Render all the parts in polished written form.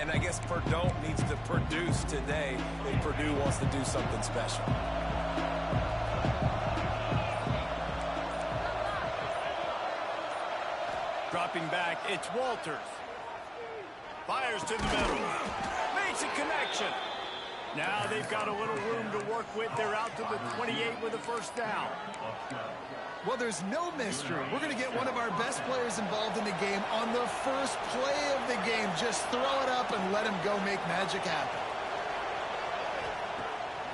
and I guess Purdue needs to produce today if Purdue wants to do something special. Dropping back, it's Walters. Fires to the middle. Makes a connection. Now they've got a little room to work with. They're out to the 28 with a first down. Well, there's no mystery. We're going to get one of our best players involved in the game on the first play of the game. Just throw it up and let him go make magic happen.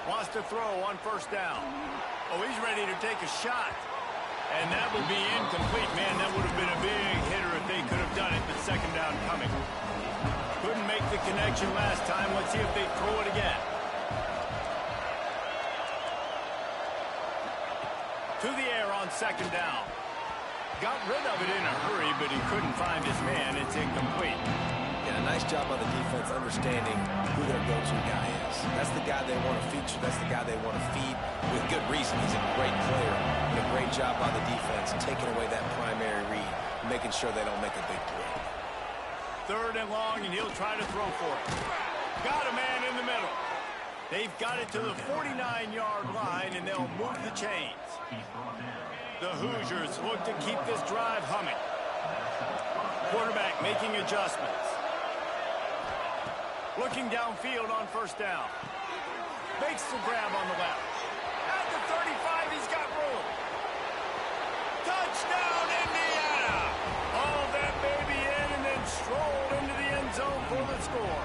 Wants to throw on first down. Oh, he's ready to take a shot. And that will be incomplete. Man, that would have been a big hitter if they could have done it, but second down coming. Couldn't make the connection last time. Let's see if they throw it again. To the air on second down. Got rid of it in a hurry, but he couldn't find his man. It's incomplete. Yeah, nice job on the defense understanding who their go-to guy is. That's the guy they want to feature. That's the guy they want to feed with good reason. He's a great player. And a great job by the defense taking away that primary read, making sure they don't make a big play. Third and long, and he'll try to throw for it. Got a man in the middle. They've got it to the 49-yard line, and they'll move the chains. The Hoosiers look to keep this drive humming. Quarterback making adjustments. Looking downfield on first down. Makes the grab on the left. At the 35, he's got room. Touchdown, Indiana! All that baby in and then strolled into the end zone for the score.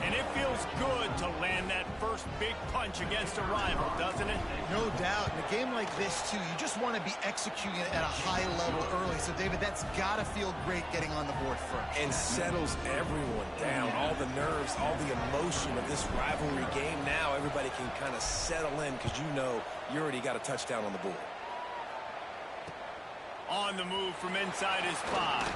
And it feels good to land that first big punch against a rival, doesn't it? No doubt. In a game like this, too, you just want to be executing it at a high level early. So, David, that's got to feel great getting on the board first. And settles everyone down. All the nerves, all the emotion of this rivalry game. Now everybody can kind of settle in because you know you already got a touchdown on the board. On the move from inside his 5.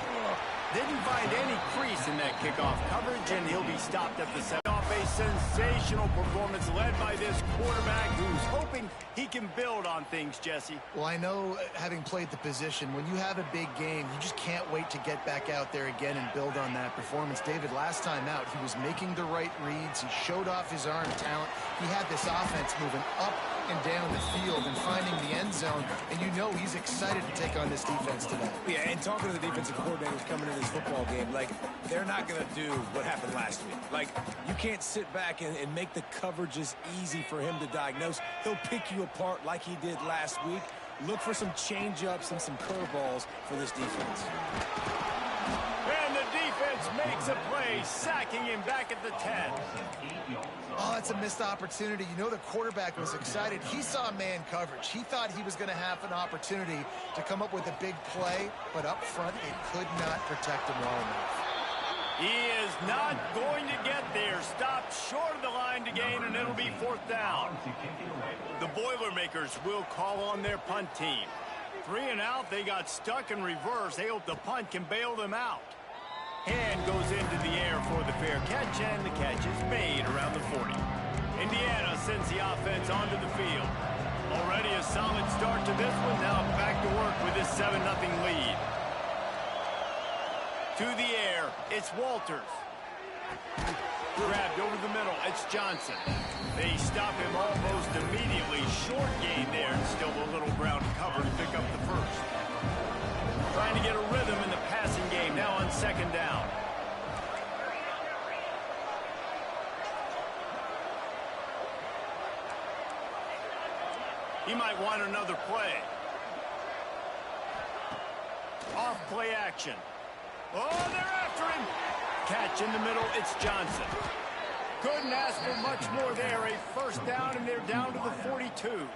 Didn't find any crease in that kickoff coverage, and he'll be stopped at the 7. Off a sensational performance led by this quarterback who's hoping he can build on things, Jesse. Well, I know, having played the position, when you have a big game, you just can't wait to get back out there again and build on that performance. David, last time out, he was making the right reads. He showed off his arm talent. He had this offense moving up and down the field and finding the end zone, and you know he's excited to take on this defense today. Yeah, and talking to the defensive coordinators coming into this football game, like, they're not going to do what happened last week. Like, you can't sit back and make the coverages easy for him to diagnose. He'll pick you apart like he did last week. Look for some change-ups and some curveballs for this defense. And the defense makes a play, sacking him back at the 10. Oh, it's a missed opportunity. You know the quarterback was excited. He saw man coverage. He thought he was going to have an opportunity to come up with a big play, but up front, it could not protect him well enough. He is not going to get there. Stopped short of the line to gain, and it'll be fourth down. The Boilermakers will call on their punt team. 3 and out, they got stuck in reverse. They hope the punt can bail them out. Hand goes into the air for the fair catch, and the catch is made around the 40. Indiana sends the offense onto the field. Already a solid start to this one. Now back to work with this 7-0 lead. To the air, it's Walters. Grabbed over the middle, it's Johnson. They stop him almost immediately. Short gain there, and still a little ground to cover to pick up the first. Trying to get a rhythm in the passing game now on second down. He might want another play. Off play action. Oh, they're after him. Catch in the middle, it's Johnson. Couldn't ask for much more there. A first down, and they're down to the 42.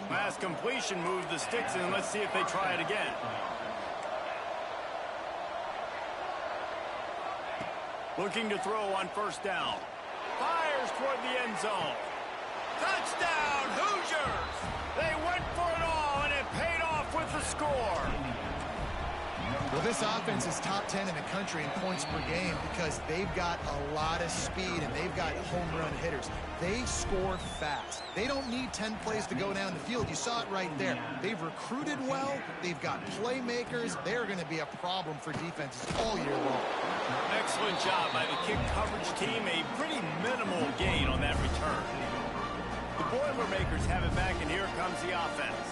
Last completion moves the sticks in. Let's see if they try it again. Looking to throw on first down. Fires toward the end zone. Touchdown, Hoosiers! They went for it all, and it paid off with the score. Well, this offense is top 10 in the country in points per game because they've got a lot of speed and they've got home run hitters. They score fast. They don't need 10 plays to go down the field. You saw it right there. They've recruited well. They've got playmakers. They're going to be a problem for defenses all year long. Excellent job by the kick coverage team. A pretty minimal gain on that return. The Boilermakers have it back, and here comes the offense.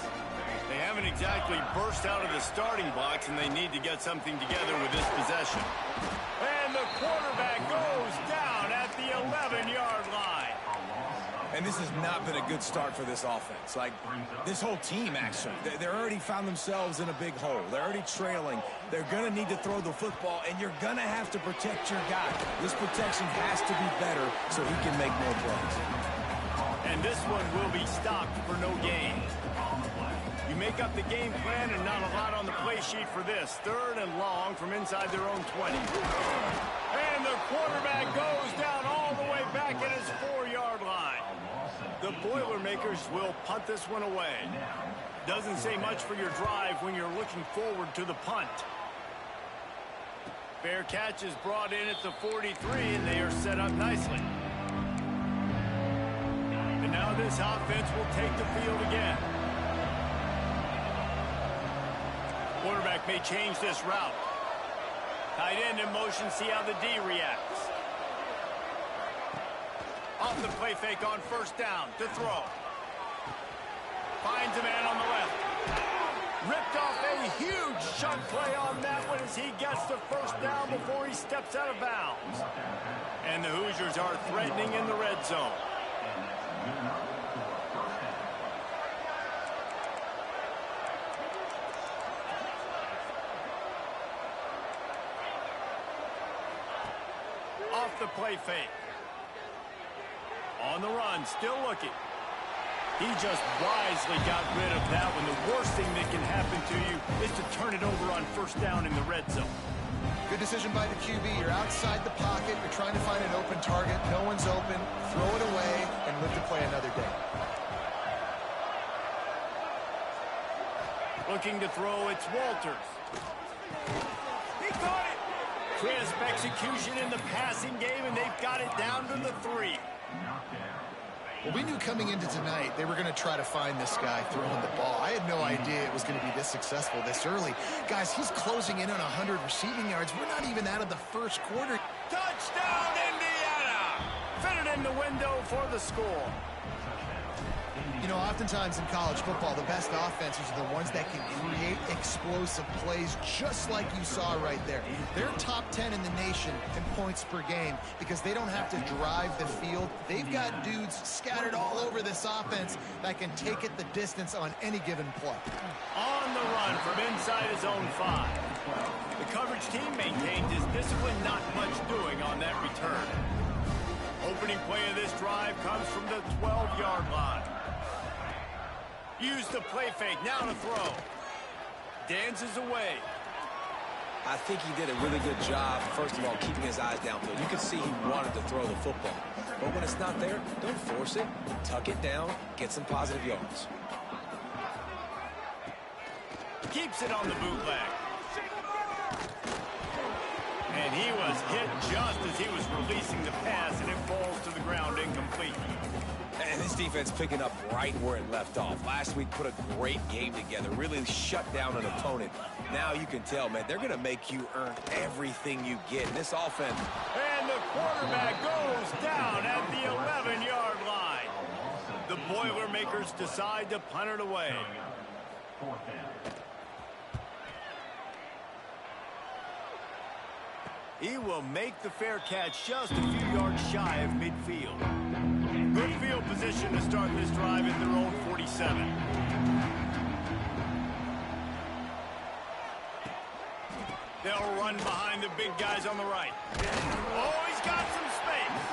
They haven't exactly burst out of the starting blocks, and they need to get something together with this possession. And the quarterback goes down at the 11-yard line. And this has not been a good start for this offense. Like, this whole team, actually. They're already found themselves in a big hole. They're already trailing. They're going to need to throw the football, and you're going to have to protect your guy. This protection has to be better so he can make more plays. And this one will be stopped for no gain. You make up the game plan and not a lot on the play sheet for this. 3rd and long from inside their own 20. And the quarterback goes down all the way back at his 4-yard line. The Boilermakers will punt this one away. Doesn't say much for your drive when you're looking forward to the punt. Fair catch is brought in at the 43, and they are set up nicely. And now this offense will take the field again. Quarterback may change this route. Tight end in motion, see how the D reacts. Off the play fake on 1st down to throw. Finds a man on the left. Ripped off a huge chunk play on that one as he gets the 1st down before he steps out of bounds. And the Hoosiers are threatening in the red zone. Off the play fake. On the run, still looking. He just wisely got rid of that one. The worst thing that can happen to you is to turn it over on 1st down in the red zone. Good decision by the QB. You're outside the pocket. You're trying to find an open target. No one's open. Throw it away and live to play another day. Looking to throw, it's Walters. He caught it. Crisp execution in the passing game, and they've got it down to the 3. Well, we knew coming into tonight they were going to try to find this guy throwing the ball. I had no idea it was going to be this successful this early. Guys, he's closing in on 100 receiving yards. We're not even out of the 1st quarter. Touchdown, Indiana! Fitted in the window for the score. You know, oftentimes in college football, the best offenses are the ones that can create explosive plays just like you saw right there. They're top 10 in the nation in points per game because they don't have to drive the field. They've got dudes scattered all over this offense that can take it the distance on any given play. On the run from inside his own 5. The coverage team maintained his discipline, not much doing on that return. Opening play of this drive comes from the 12-yard line. Use the play fake, now to throw. Dances away. I think he did a really good job, first of all, keeping his eyes downfield. You can see he wanted to throw the football. But when it's not there, don't force it. Tuck it down, get some positive yards. Keeps it on the bootleg. And he was hit just as he was releasing the pass, and it falls to the ground incomplete. And this defense picking up right where it left off. Last week put a great game together, really shut down an opponent. Now you can tell, man, they're going to make you earn everything you get. This offense. And the quarterback goes down at the 11-yard line. The Boilermakers decide to punt it away. He will make the fair catch just a few yards shy of midfield. Good field position to start this drive at their own 47. They'll run behind the big guys on the right. Oh, he's got some space.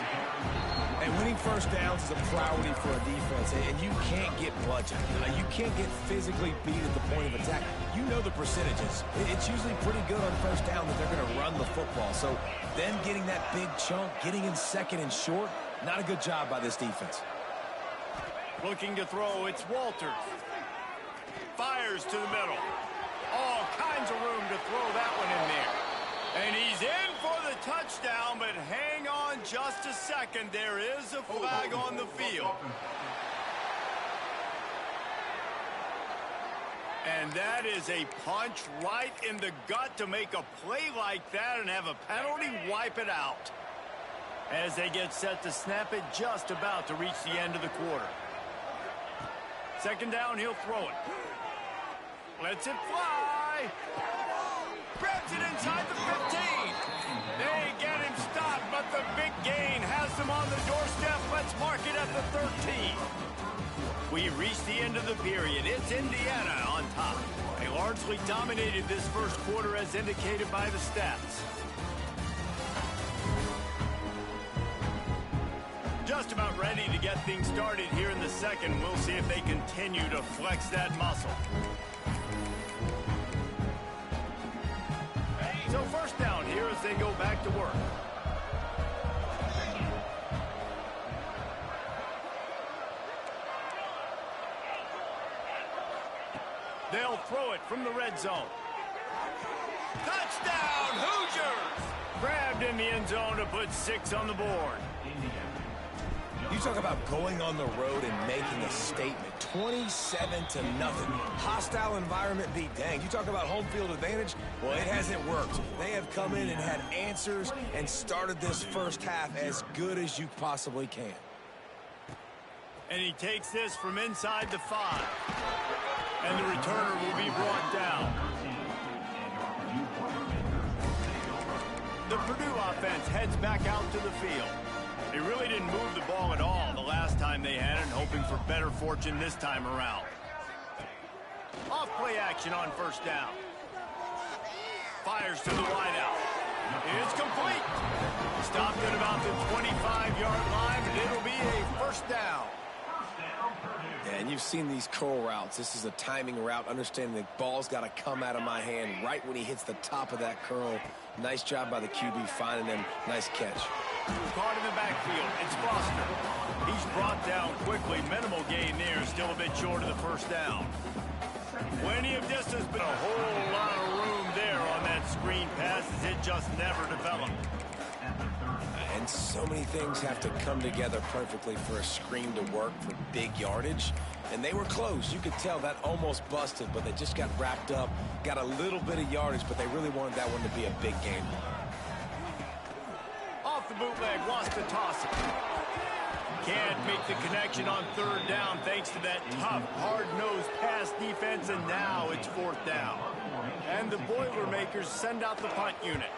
And winning 1st downs is a priority for a defense, and you can't get bludgeoned. You can't get physically beat at the point of attack. You know the percentages. It's usually pretty good on 1st down that they're going to run the football. So them getting that big chunk, getting in 2nd and short, not a good job by this defense. Looking to throw, it's Walters. Fires to the middle. All kinds of room to throw that one in there. And he's in for the touchdown, but hang on just a second. There is a flag on the field. And that is a punch right in the gut to make a play like that and have a penalty wipe it out. As they get set to snap it, just about to reach the end of the quarter. Second down, he'll throw it. Lets it fly. Grabs it inside the 15. They get him stopped, but the big gain has them on the doorstep. Let's mark it at the 13. We reached the end of the period. It's Indiana on top. They largely dominated this first quarter as indicated by the stats. Just about ready to get things started here in the second. We'll see if they continue to flex that muscle. So first down here as they go back to work. They'll throw it from the red zone. Touchdown, Hoosiers! Grabbed in the end zone to put 6 on the board. You talk about going on the road and making a statement. 27-0. Hostile environment be danged. You talk about home field advantage. Well, it hasn't worked. They have come in and had answers and started this first half as good as you possibly can. And he takes this from inside the 5. And the returner will be brought down. The Purdue offense heads back out to the field. They really didn't move the ball at all the last time they had it, hoping for better fortune this time around. Off play action on first down. Fires to the wideout. It's complete. Stopped at about the 25-yard line, and it'll be a first down. And you've seen these curl routes. This is a timing route, understanding the ball's got to come out of my hand right when he hits the top of that curl. Nice job by the QB finding him. Nice catch. Caught in the backfield. It's Foster. He's brought down quickly. Minimal gain there. Still a bit short of the first down. Plenty of distance, but a whole lot of room there on that screen pass as it just never developed. And so many things have to come together perfectly for a screen to work for big yardage. And they were close. You could tell that almost busted, but they just got wrapped up, got a little bit of yardage, but they really wanted that one to be a big game. Off the bootleg, lost the toss. Can't make the connection on third down thanks to that tough, hard-nosed pass defense, and now it's fourth down. And the Boilermakers send out the punt unit.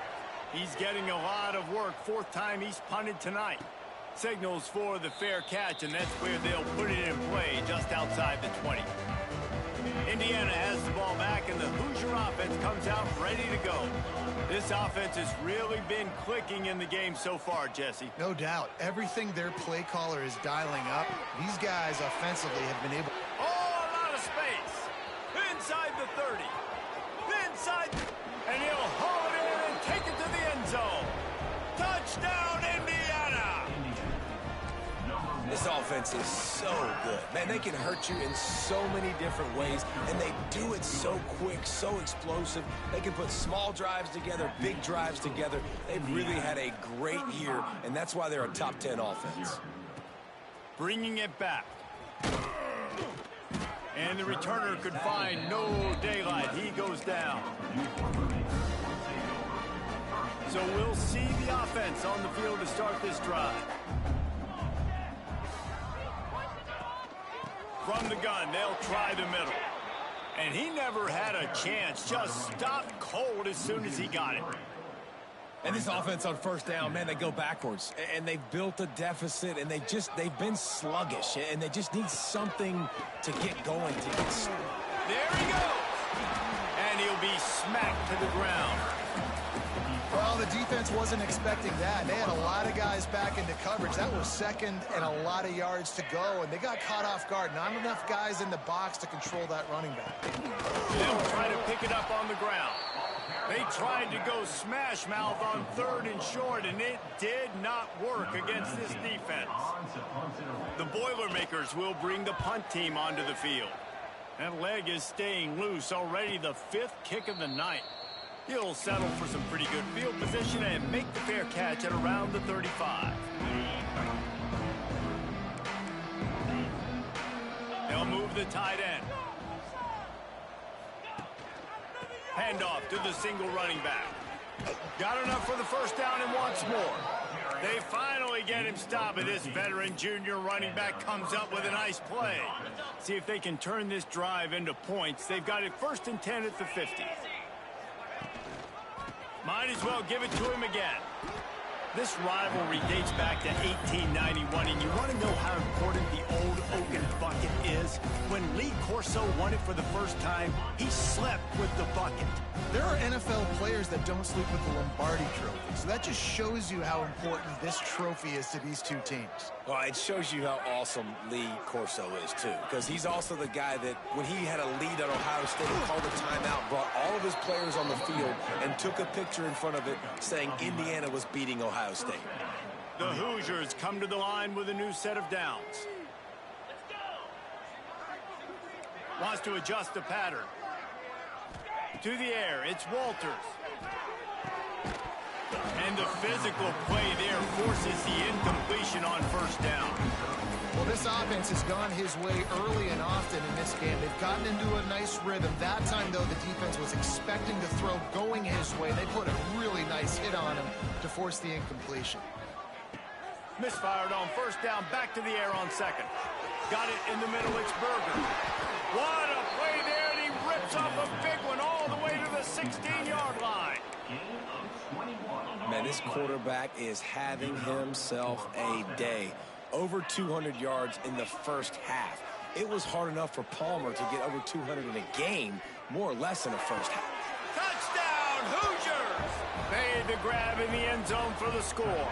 He's getting a lot of work. Fourth time he's punted tonight. Signals for the fair catch, and that's where they'll put it in play, just outside the 20. Indiana has the ball back, and the Hoosier offense comes out ready to go. This offense has really been clicking in the game so far, Jesse. No doubt. Everything their play caller is dialing up, these guys offensively have been able... Oh, a lot of space. Inside the 30. Inside, and he'll haul it in and take it to the end zone. Touchdown, Indiana! This offense is so good. Man, they can hurt you in so many different ways, and they do it so quick, so explosive. They can put small drives together, big drives together. They've really had a great year, and that's why they're a top 10 offense. Bringing it back. And the returner could find no daylight. He goes down. So we'll see the offense on the field to start this drive. From the gun, they'll try the middle. And he never had a chance. Just stopped cold as soon as he got it. And this offense on first down, man, they go backwards. And they've built a deficit, and they've been sluggish. And they just need something to get going. There he goes. And he'll be smacked to the ground. Well, the defense wasn't expecting that. They had a lot of guys back into coverage. That was second and a lot of yards to go, and they got caught off guard. Not enough guys in the box to control that running back. They'll try to pick it up on the ground. They tried to go smash mouth on third and short, and it did not work against this defense. The Boilermakers will bring the punt team onto the field. That leg is staying loose, already the 5th kick of the night. He'll settle for some pretty good field position and make the fair catch at around the 35. They'll move the tight end. Handoff to the single running back. Got enough for the first down and wants more. They finally get him stopped, and this veteran junior running back comes up with a nice play. See if they can turn this drive into points. They've got it 1st and 10 at the 50. Might as well give it to him again. This rivalry dates back to 1891, and you want to know how important the old Oaken bucket is? When Lee Corso won it for the first time, he slept with the bucket. There are NFL players that don't sleep with the Lombardi trophy, so that just shows you how important this trophy is to these two teams. Well, it shows you how awesome Lee Corso is, too, because he's also the guy that, when he had a lead at Ohio State, called a timeout, brought all of his players on the field, and took a picture in front of it saying Indiana was beating Ohio State. The Hoosiers come to the line with a new set of downs. Wants to adjust the pattern. To the air, it's Walters. And the physical play there forces the incompletion on first down. Well, this offense has gone his way early and often in this game. They've gotten into a nice rhythm. That time, though, the defense was expecting to throw going his way. They put a really nice hit on him to force the incompletion. Misfired on first down, back to the air on second. Got it in the middle, it's Berger. What a play there, and he rips off a big one all the way to the 16-yard line. Man, this quarterback is having himself a day. Over 200 yards in the first half. It was hard enough for Palmer to get over 200 in a game, more or less in the first half. Touchdown, Hoosiers! Made the grab in the end zone for the score.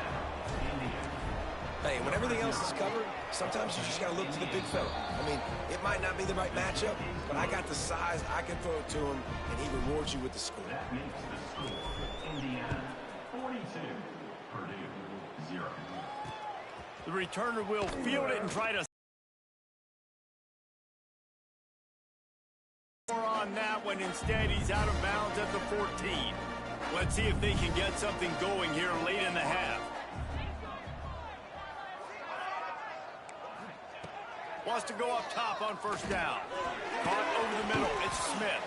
Hey, when everything else is covered, sometimes you just got to look to the big fella. I mean, it might not be the right matchup, but I got the size, I can throw it to him, and he rewards you with the score. Indiana 42, Purdue 0. The returner will field it and try to score on that one. Instead, he's out of bounds at the 14. Let's see if they can get something going here late in the half. Wants to go up top on first down. Caught over the middle. It's Smith.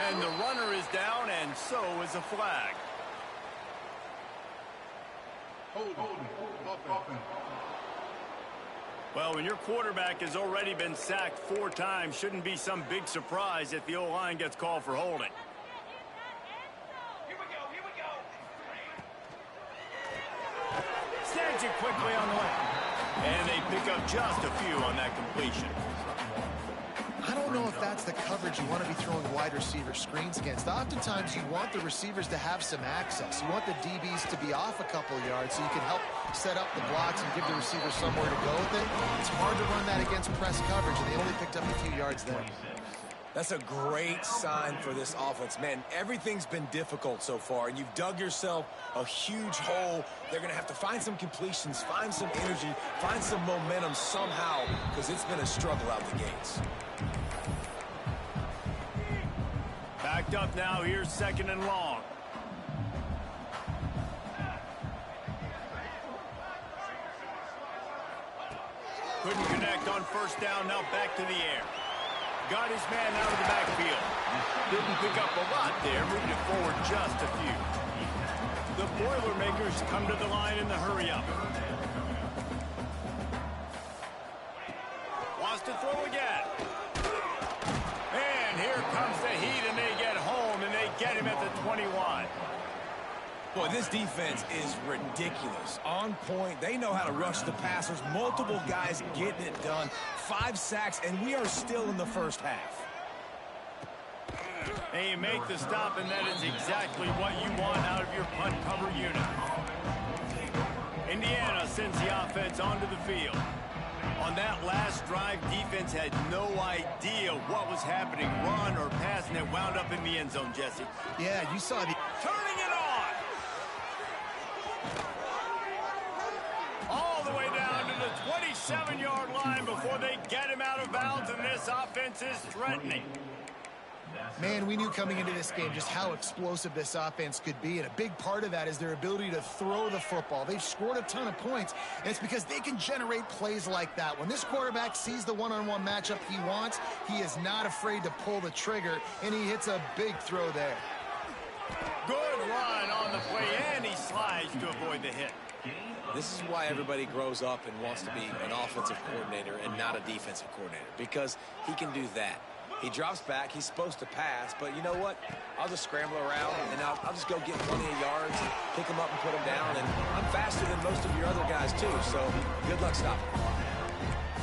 And the runner is down, and so is a flag. Well, when your quarterback has already been sacked 4 times, shouldn't be some big surprise if the O-line gets called for holding. Snags it quickly on the way. And they pick up just a few on that completion. I don't know if that's the coverage you want to be throwing wide receiver screens against. Oftentimes, you want the receivers to have some access. You want the DBs to be off a couple yards so you can help set up the blocks and give the receiver somewhere to go with it. It's hard to run that against press coverage, and they only picked up a few yards there. That's a great sign for this offense. Man, everything's been difficult so far, and you've dug yourself a huge hole. They're going to have to find some completions, find some energy, find some momentum somehow, because it's been a struggle out the gates. Backed up now. Here's 2nd and long. Couldn't connect on first down. Now back to the air. Got his man out of the backfield. Didn't pick up a lot there. Moved it forward just a few. The Boilermakers come to the line in the hurry-up. Wants to throw again. And here comes the heat, and they get home, and they get him at the 21. Boy, this defense is ridiculous. On point. They know how to rush the passers. Multiple guys getting it done. 5 sacks, and we are still in the first half. And you make the stop, and that is exactly what you want out of your punt cover unit. Indiana sends the offense onto the field. On that last drive, defense had no idea what was happening, run or pass, and it wound up in the end zone, Jesse. Yeah, you saw the... Turning it on! All the way down to the 27-yard line before they get him out of bounds, and this offense is threatening. Man, we knew coming into this game just how explosive this offense could be, and a big part of that is their ability to throw the football. They've scored a ton of points, and it's because they can generate plays like that. When this quarterback sees the one-on-one matchup he wants, he is not afraid to pull the trigger, and he hits a big throw there. Good run on the play, and he slides to avoid the hit. This is why everybody grows up and wants to be an offensive coordinator and not a defensive coordinator, because he can do that. He drops back. He's supposed to pass, but you know what? I'll just scramble around, and I'll just go get plenty of yards, pick him up and put him down, and I'm faster than most of your other guys, too, so good luck stopping.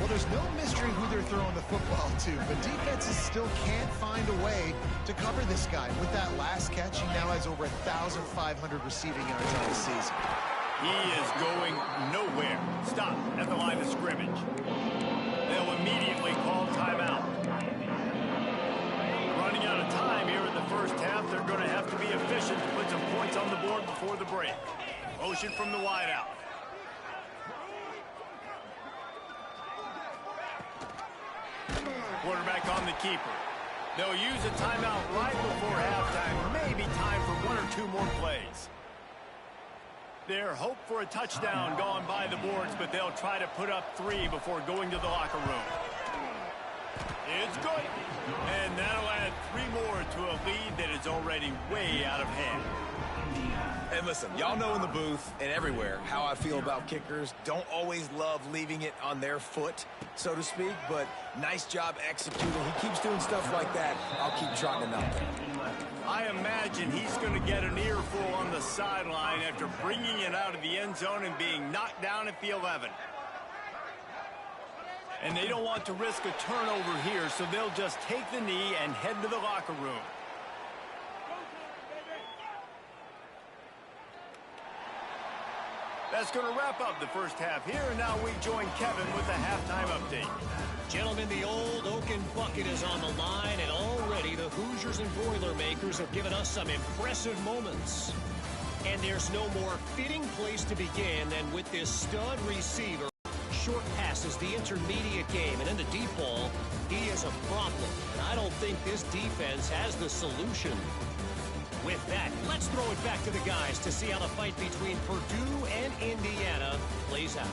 Well, there's no mystery who they're throwing the football to, but defenses still can't find a way to cover this guy. With that last catch, he now has over 1,500 receiving yards on the season. He is going nowhere. Stop at the line of scrimmage. They'll immediately call timeout. Running out of time here in the first half. They're going to have to be efficient to put some points on the board before the break. Motion from the wideout. Quarterback on the keeper. They'll use a timeout right before halftime. Maybe time for one or two more plays. Their hope for a touchdown gone by the boards, but they'll try to put up 3 before going to the locker room. It's good. And that'll add 3 more to a lead that is already way out of hand. And listen, y'all know in the booth and everywhere how I feel about kickers. Don't always love leaving it on their foot, so to speak, but nice job executing. He keeps doing stuff like that. I'll keep trotting him out there. I imagine he's going to get an earful on the sideline after bringing it out of the end zone and being knocked down at the 11. And they don't want to risk a turnover here, so they'll just take the knee and head to the locker room. That's going to wrap up the first half here, and now we join Kevin with a halftime update. Gentlemen, the old Oaken bucket is on the line, and already the Hoosiers and Boilermakers have given us some impressive moments. And there's no more fitting place to begin than with this stud receiver. Short passes, the intermediate game, and in the deep ball, he is a problem. I don't think this defense has the solution. With that, let's throw it back to the guys to see how the fight between Purdue and Indiana plays out.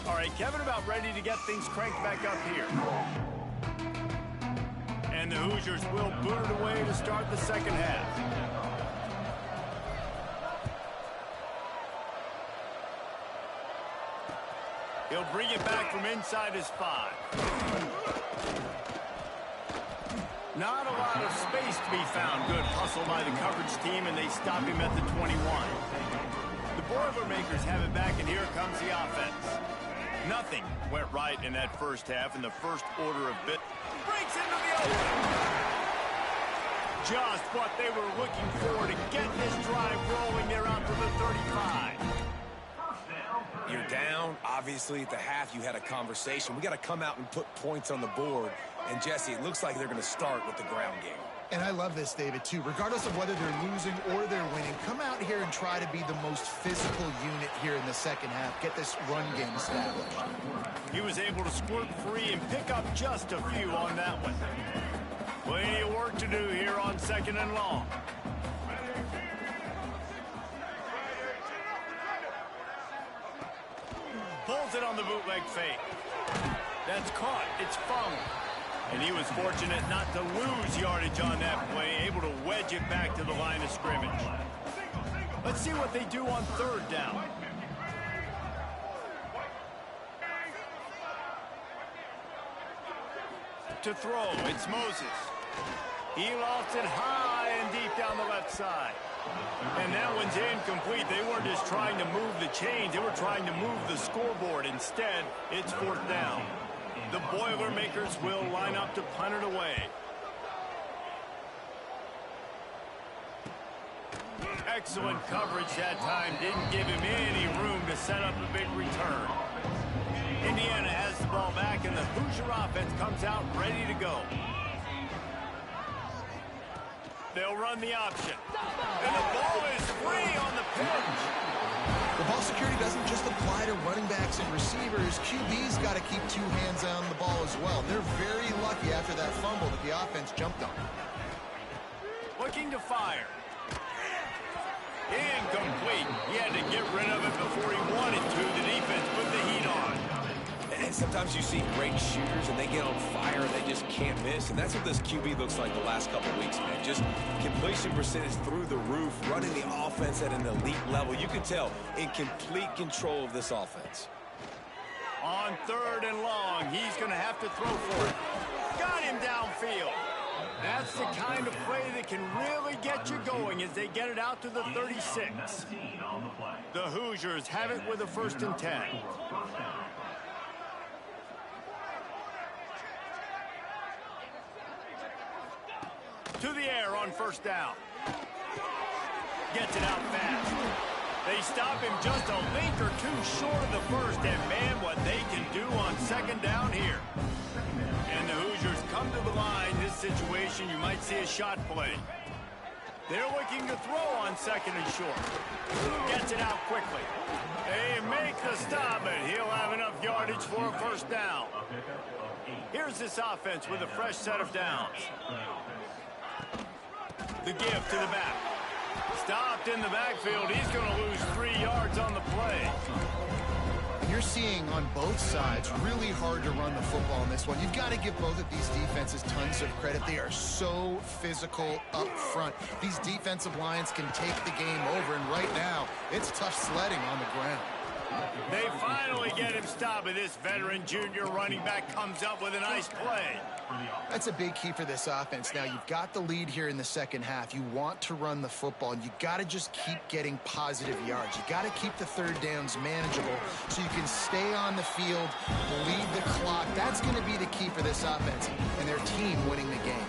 All right, Kevin, about ready to get things cranked back up here. And the Hoosiers will boot it away to start the second half. He'll bring it back from inside his 5. Not a lot of space to be found. Good hustle by the coverage team, and they stop him at the 21. The Boilermakers have it back, and here comes the offense. Nothing went right in that first half in the first order of bit. Breaks into the open. Just what they were looking for to get this drive rolling. They're out to the 35. You're down. Obviously, at the half, you had a conversation. We got to come out and put points on the board. And, Jesse, it looks like they're going to start with the ground game. And I love this, David, too. Regardless of whether they're losing or they're winning, come out here and try to be the most physical unit here in the second half. Get this run game established. He was able to squirt free and pick up just a few on that one. Plenty of work to do here on second and long. Pulls it on the bootleg fake. That's caught. It's fumbled. And he was fortunate not to lose yardage on that play, able to wedge it back to the line of scrimmage. Let's see what they do on third down. To throw, it's Moses. He lost it high and deep down the left side. And that one's incomplete. They weren't just trying to move the chains. They were trying to move the scoreboard. Instead, it's fourth down. The Boilermakers will line up to punt it away. Excellent coverage that time. Didn't give him any room to set up a big return. Indiana has the ball back, and the Hoosier offense comes out ready to go. They'll run the option. And the ball is free on the pitch. The ball security doesn't just apply to running backs and receivers. QB's got to keep 2 hands on the ball as well. They're very lucky after that fumble that the offense jumped on. Looking to fire. Incomplete. He had to get rid of it before he wanted to. The defense put the heat on. And sometimes you see great shooters, and they get on fire, and they just can't miss. And that's what this QB looks like the last couple of weeks, man. Just completion percentage through the roof, running the offense at an elite level. You can tell in complete control of this offense. On 3rd and long, he's going to have to throw for it. Got him downfield. That's the kind of play that can really get you going as they get it out to the 36. The Hoosiers have it with a 1st and 10. To the air on 1st down. Gets it out fast. They stop him just a link or two short of the 1st, and man, what they can do on 2nd down here. And the Hoosiers come to the line. This situation, you might see a shot play. They're looking to throw on 2nd and short. Gets it out quickly. They make the stop, and he'll have enough yardage for a 1st down. Here's this offense with a fresh set of downs. The give to the back. Stopped in the backfield. He's going to lose 3 yards on the play. You're seeing on both sides really hard to run the football in this one. You've got to give both of these defenses tons of credit. They are so physical up front. These defensive lines can take the game over, and right now it's tough sledding on the ground. They finally get him stopped, and this veteran junior running back comes up with a nice play. That's a big key for this offense. Now, you've got the lead here in the second half. You want to run the football, and you got to just keep getting positive yards. You got to keep the 3rd downs manageable so you can stay on the field, lead the clock. That's going to be the key for this offense and their team winning the game.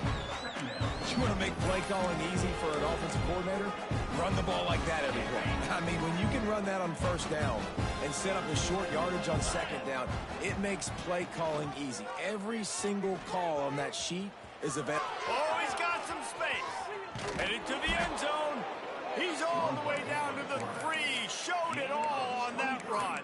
You want to make play calling easy for an offensive coordinator? Run the ball like that every play. I mean, when you can run that on 1st down and set up a short yardage on 2nd down, it makes play calling easy. Every single call on that sheet is available. Oh, he's got some space. Headed to the end zone. He's all the way down to the 3. Showed it all on that run.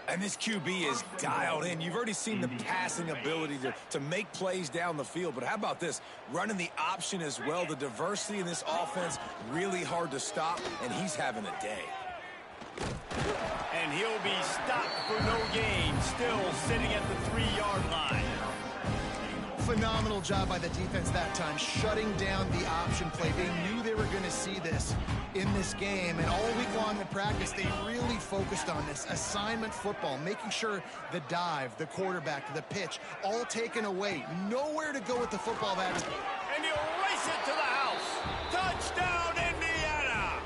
And this QB is dialed in. You've already seen the passing ability to make plays down the field. But how about this? Running the option as well. The diversity in this offense, really hard to stop, and he's having a day. And he'll be stopped for no gain, still sitting at the 3-yard line. Phenomenal job by the defense that time, shutting down the option play. They knew they were going to see this in this game, and all week long in practice, they really focused on this assignment football, making sure the dive, the quarterback, the pitch, all taken away. Nowhere to go with the football that time. And he'll race it to the house. Touchdown, Indiana!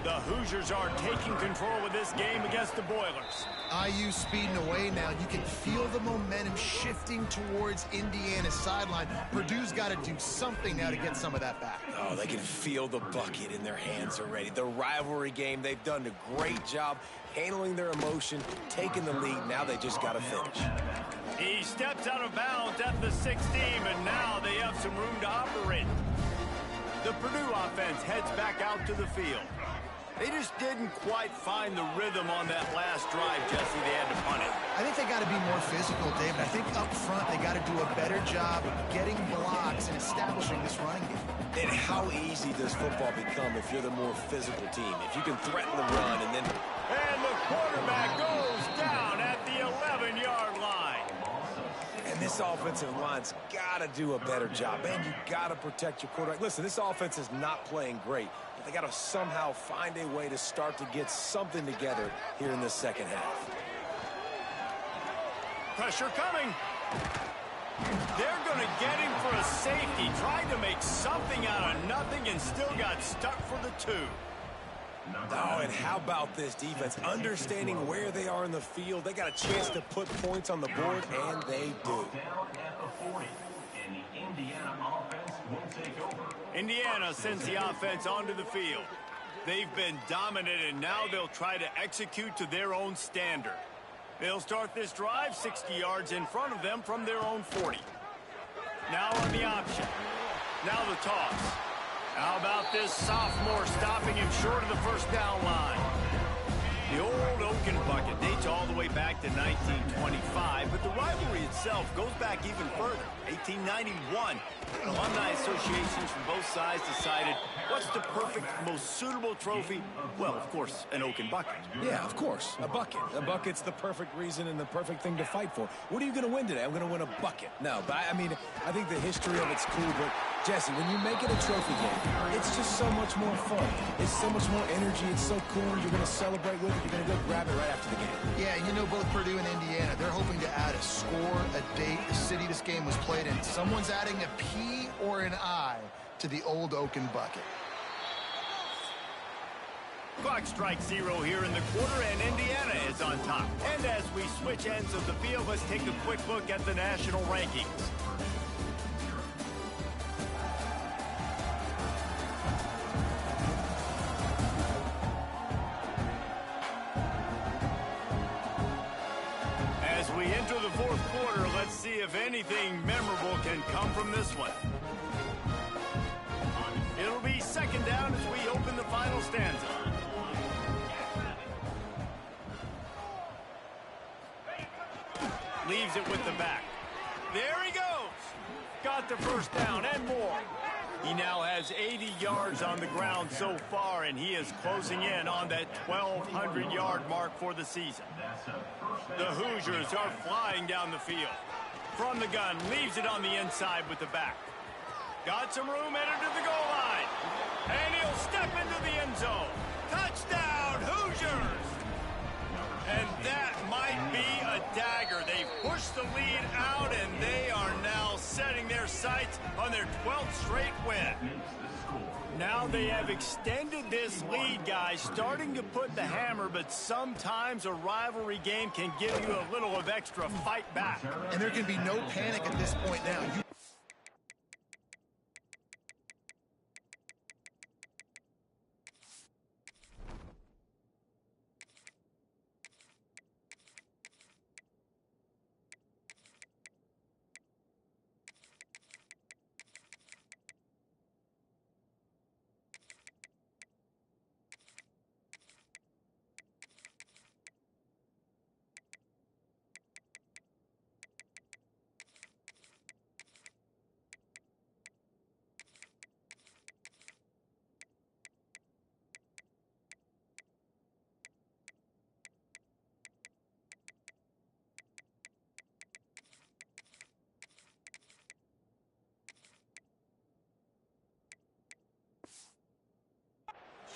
The Hoosiers are taking control of this game against the Boilers. IU speeding away now. You can feel the momentum shifting towards Indiana's sideline. Purdue's got to do something now to get some of that back. Oh, they can feel the bucket in their hands already. The rivalry game, they've done a great job handling their emotion, taking the lead. Now they just got to finish. He steps out of bounds at the 16, and now they have some room to operate. The Purdue offense heads back out to the field. They just didn't quite find the rhythm on that last drive, Jesse. They had to punt it. I think they got to be more physical, David. I think up front they got to do a better job of getting blocks and establishing this running game. And how easy does football become if you're the more physical team? If you can threaten the run and then... And the quarterback goes down at the 11-yard line. And this offensive line's got to do a better job. Man, you got to protect your quarterback. Listen, this offense is not playing great. But they got to somehow find a way to start to get something together here in the second half. Pressure coming. They're going to get him for a safety. Tried to make something out of nothing and still got stuck for the 2. Oh, and how about this defense? Understanding where they are in the field. They got a chance to put points on the board, and they do. Indiana sends the offense onto the field. They've been dominant, and now they'll try to execute to their own standard. They'll start this drive 60 yards in front of them from their own 40. Now on the option. Now the toss. How about this sophomore stopping him short of the 1st down line? The old Oaken bucket dates all the way back back to 1925, but the rivalry itself goes back even further. 1891, alumni associations from both sides decided what's the perfect, most suitable trophy? Well, of course, an oaken bucket. Yeah, of course, a bucket. A bucket's the perfect reason and the perfect thing to fight for. What are you going to win today? I'm going to win a bucket. No, but I mean, I think the history of it's cool, but Jesse, when you make it a trophy game, it's just so much more fun. It's so much more energy. It's so cool. You're going to celebrate with it. You're going to go grab it right after the game. Yeah, you know, both Purdue and Indiana, they're hoping to add a score, a date, the city this game was played in. Someone's adding a P or an I to the old oaken bucket. Clock strikes 0 here in the quarter, and Indiana is on top. And as we switch ends of the field, let's take a quick look at the national rankings. As we enter the fourth quarter, let's see if anything memorable can come from this one. It'll be second down as we open the final stanza. Leaves it with the back. There he goes. Got the first down and more. He now has 80 yards on the ground so far, and he is closing in on that 1,200-yard mark for the season. The Hoosiers are flying down the field. From the gun, leaves it on the inside with the back. Got some room, headed to the goal line. And he'll step into the end zone. Touchdown, Hoosiers! And that might be a dagger. They've pushed the lead out, and they are now setting their sights on their 12th straight win. Now they have extended this lead, guys, starting to put the hammer, but sometimes a rivalry game can give you a little of extra fight back. And there can be no panic at this point now.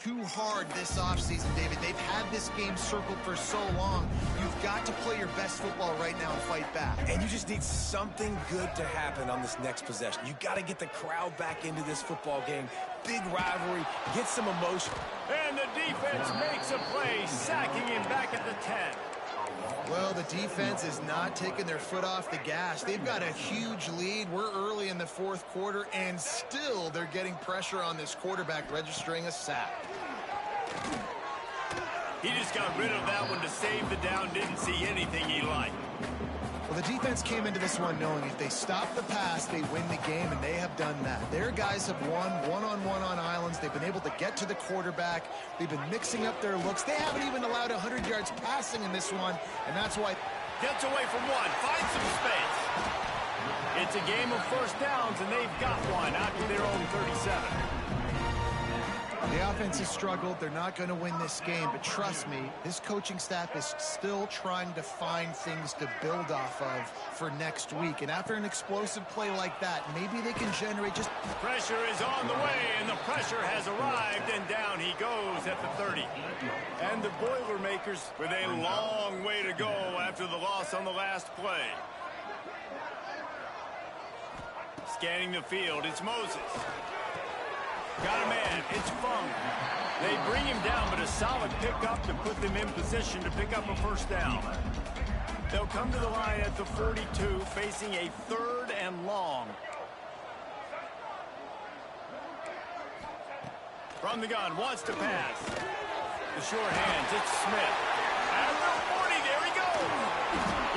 Too hard this offseason, David. They've had this game circled for so long. You've got to play your best football right now and fight back. And you just need something good to happen on this next possession. You got to get the crowd back into this football game. Big rivalry, get some emotion. And the defense makes a play, sacking him back at the 10. Well, the defense is not taking their foot off the gas. They've got a huge lead. We're early in the fourth quarter, and still they're getting pressure on this quarterback, registering a sack. He just got rid of that one to save the down, didn't see anything he liked. Well, the defense came into this one knowing if they stop the pass, they win the game, and they have done that. Their guys have won one-on-one on islands. They've been able to get to the quarterback. They've been mixing up their looks. They haven't even allowed 100 yards passing in this one, and that's why... Gets away from one, finds some space. It's a game of first downs, and they've got one out to their own 37. The offense has struggled. They're not going to win this game, but trust me, this coaching staff is still trying to find things to build off of for next week. And after an explosive play like that, maybe they can generate just... Pressure is on the way, and the pressure has arrived, and down he goes at the 30. And the Boilermakers with a long way to go after the loss on the last play. Scanning the field, it's Moses. Got a man, it's Fung. They bring him down, but a solid pickup to put them in position to pick up a first down. They'll come to the line at the 42, facing a 3rd and long. From the gun, wants to pass. The short hands, it's Smith. At the 40, there he goes.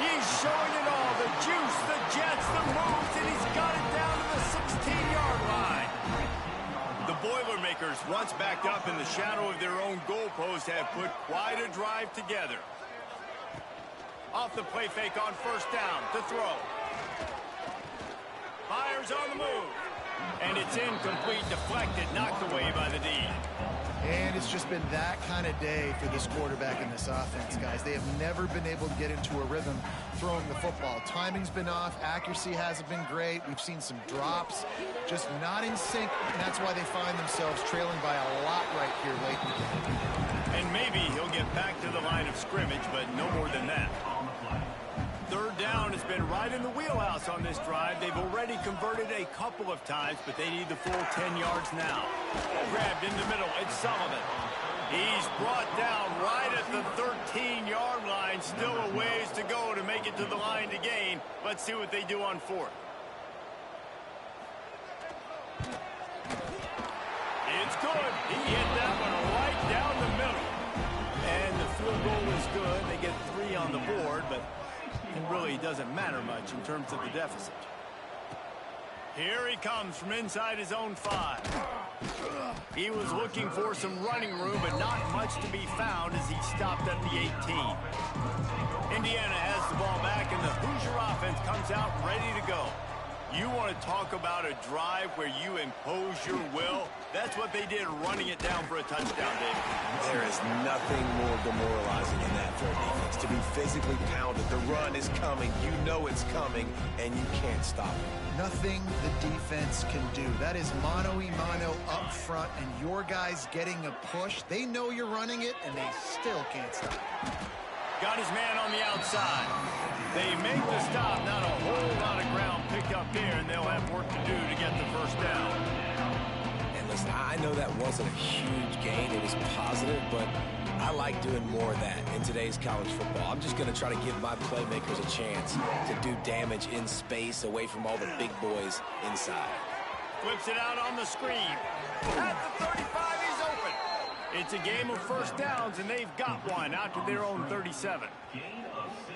He's showing it all, the juice, the jets, the moves, and he's got it down to the 16-yard line. The Boilermakers, once backed up in the shadow of their own goalpost, have put quite a drive together. Off the play fake on first down to throw. Fires on the move. And it's incomplete, deflected, knocked away by the D. And it's just been that kind of day for this quarterback in this offense, guys. They have never been able to get into a rhythm throwing the football. Timing's been off. Accuracy hasn't been great. We've seen some drops, just not in sync, and that's why they find themselves trailing by a lot right here late in the game. And maybe he'll get back to the line of scrimmage, but no more than that. Third down has been right in the wheelhouse on this drive. They've already converted a couple of times, but they need the full 10 yards now. Grabbed in the middle, it's Sullivan. He's brought down right at the 13-yard line. Still a ways to go to make it to the line to gain. Let's see what they do on fourth. It's good. He hit that one right down the middle. And the field goal is good. They get 3 on the board, but it really doesn't matter much in terms of the deficit. Here he comes from inside his own 5. He was looking for some running room, but not much to be found as he stopped at the 18. Indiana has the ball back, and the Hoosier offense comes out ready to go. You want to talk about a drive where you impose your will? That's what they did, running it down for a touchdown, David. There is nothing more demoralizing than that for a defense. To be physically pounded, the run is coming, you know it's coming, and you can't stop it. Nothing the defense can do. That is mano-a-mano up front, and your guys getting a push. They know you're running it, and they still can't stop it. Got his man on the outside. They make the stop, not a whole lot of ground picked up here, and they'll have work to do to get the first down. And listen, I know that wasn't a huge gain. It was positive, but I like doing more of that in today's college football. I'm just going to try to give my playmakers a chance to do damage in space away from all the big boys inside. Flips it out on the screen. At the 35, he's open. It's a game of first downs, and they've got one out to their own 37.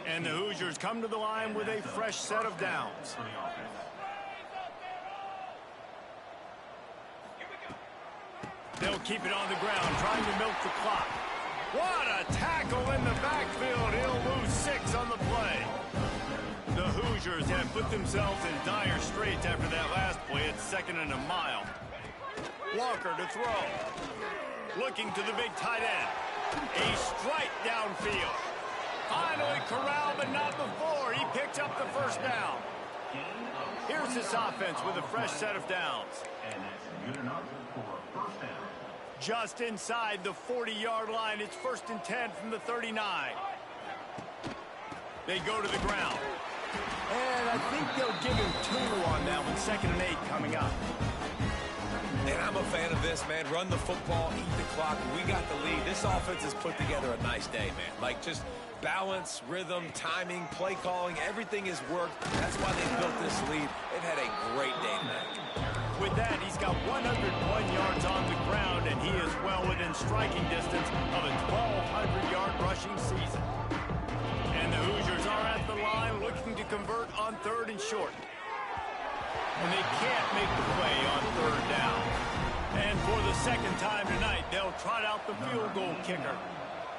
And the Hoosiers come to the line with a fresh set of downs. They'll keep it on the ground, trying to milk the clock. What a tackle in the backfield. He'll lose 6 on the play. The Hoosiers have put themselves in dire straits after that last play. It's 2nd and a mile. Walker to throw. Looking to the big tight end. A strike downfield. Finally corralled, but not before. He picks up the first down. Here's this offense with a fresh set of downs. And that's good enough for a first down. Just inside the 40-yard line. It's 1st and 10 from the 39. They go to the ground. And I think they'll give him 2 on that one. 2nd and 8 coming up. And I'm a fan of this, man. Run the football, eat the clock. We got the lead. This offense has put together a nice day, man. Like, just balance, rhythm, timing, play calling, everything has worked. That's why they built this lead. They've had a great day today. With that, he's got 101 yards on the ground, and he is well within striking distance of a 1,200-yard rushing season. And the Hoosiers are at the line looking to convert on 3rd and short. And they can't make the play on 3rd down. And for the 2nd time tonight, they'll trot out the field goal kicker.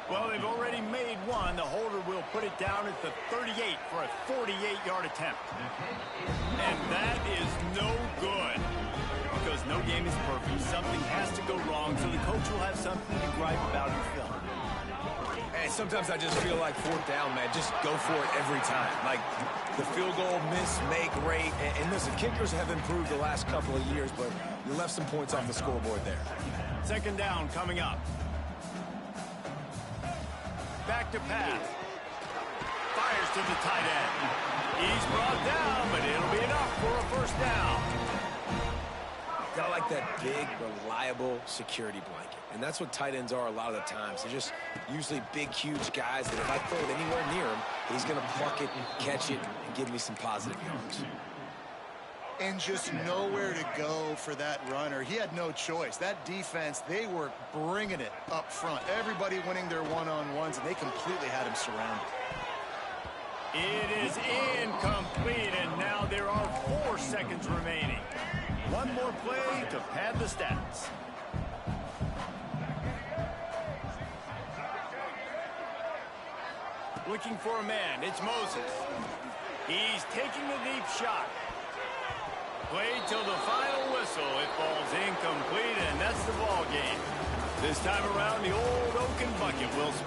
Well, they've already made one. The holder will put it down at the 38 for a 48-yard attempt. And that is no good. Because no game is perfect. Something has to go wrong, so the coach will have something to gripe about in film. Hey, sometimes I just feel like 4th down, man. Just go for it every time. Like, the field goal, miss, make, rate. And listen, kickers have improved the last couple of years, but you left some points off the scoreboard there. 2nd down coming up. Back to pass. Fires to the tight end. He's brought down, but it'll be enough for a first down. Got like that big, reliable security blanket. And that's what tight ends are a lot of the times. They're just usually big, huge guys that if I throw it anywhere near him, he's going to pluck it, catch it, and give me some positive yards. And just nowhere to go for that runner. He had no choice. That defense, they were bringing it up front. Everybody winning their one-on-ones, and they completely had him surrounded. It is incomplete, and now there are 4 seconds remaining. One more play to pad the stats. Looking for a man. It's Moses. He's taking a deep shot. Played till the final whistle. It falls incomplete, and that's the ball game. This time around, the old Oaken bucket will spin.